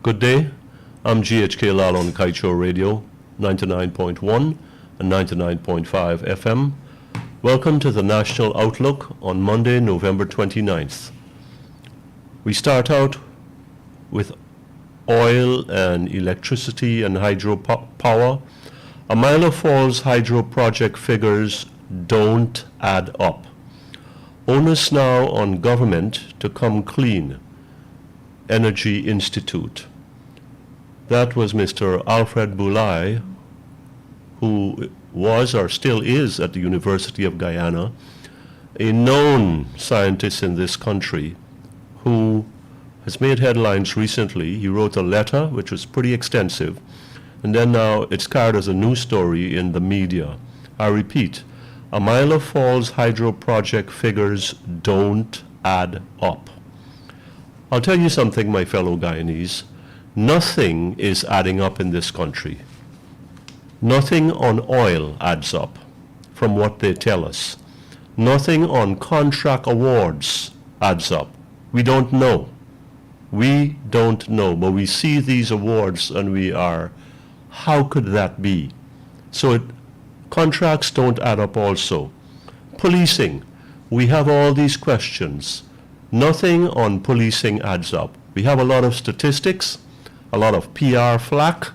Good day, I'm GHK Lal on Kaieteur Radio, 99.1 and 99.5 FM. Welcome to the National Outlook on Monday, November 29th. We start out with oil and electricity and hydropower. Amila Falls hydro project figures don't add up. Onus now on government to come clean. Energy Institute. That was Mr. Alfred Boulay, who was or still is at the University of Guyana, a known scientist in this country who has made headlines recently. He wrote a letter which was pretty extensive, and then now it's carried as a news story in the media. I repeat, Amila Falls hydro project figures don't add up. I'll tell you something, my fellow Guyanese. Nothing is adding up in this country. Nothing on oil adds up, from what they tell us. Nothing on contract awards adds up. We don't know. We don't know, but we see these awards and we are, how could that be? So contracts don't add up also. Policing, we have all these questions. Nothing on policing adds up. We have a lot of statistics, a lot of PR flack,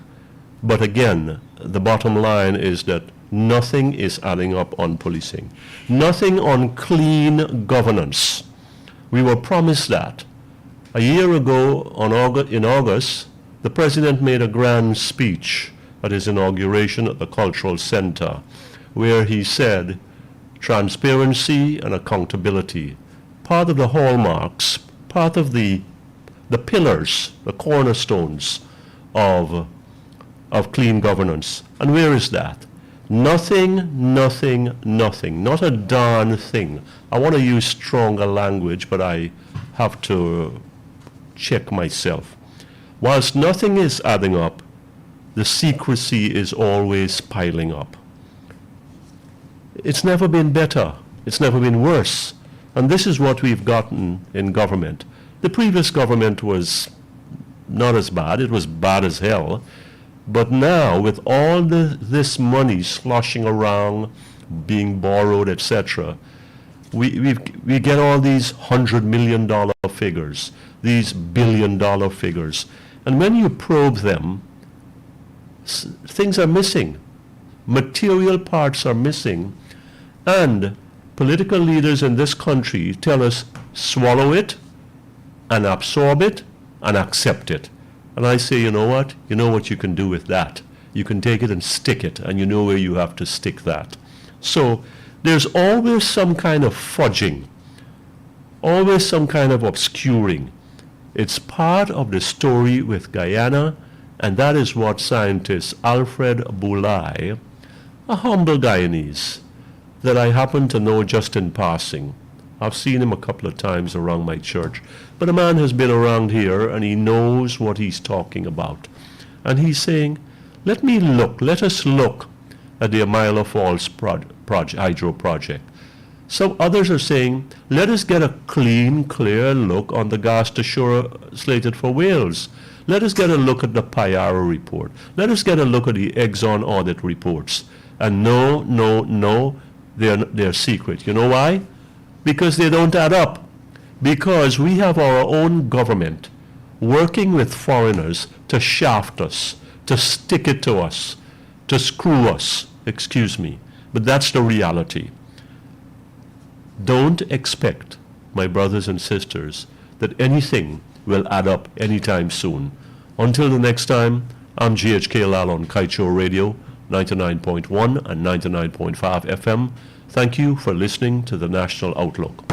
but again, the bottom line is that nothing is adding up on policing. Nothing on clean governance. We were promised that. A year ago, in August, the President made a grand speech at his inauguration at the Cultural Center, where he said, transparency and accountability, part of the hallmarks, part of the pillars, the cornerstones of clean governance. And where is that? Nothing, nothing, nothing, not a darn thing. I want to use stronger language, but I have to check myself. Whilst nothing is adding up, the secrecy is always piling up. It's never been better. It's never been worse. And this is what we've gotten in government. The previous government was not as bad. It was bad as hell. But now, with all this money sloshing around, being borrowed, etc., we get all these $100 million figures, these billion-dollar figures. And when you probe them, things are missing. Material parts are missing. And political leaders in this country tell us, swallow it, and absorb it, and accept it. And I say, you know what? You know what you can do with that. You can take it and stick it, and you know where you have to stick that. So there's always some kind of fudging, always some kind of obscuring. It's part of the story with Guyana, and that is what scientist Alfred Boulay, a humble Guyanese that I happen to know just in passing. I've seen him a couple of times around my church. But a man has been around here and he knows what he's talking about. And he's saying, let us look at the Amila Falls hydro project. Some others are saying, let us get a clean, clear look on the gas to shore slated for Wales. Let us get a look at the Payara report. Let us get a look at the Exxon audit reports. And no, they're secret. You know why? Because they don't add up. Because we have our own government working with foreigners to shaft us, to stick it to us, to screw us, excuse me. But that's the reality. Don't expect, my brothers and sisters, that anything will add up anytime soon. Until the next time, I'm GHK Lal on Kaieteur Radio, 99.1 and 99.5 FM. Thank you for listening to the National Outlook.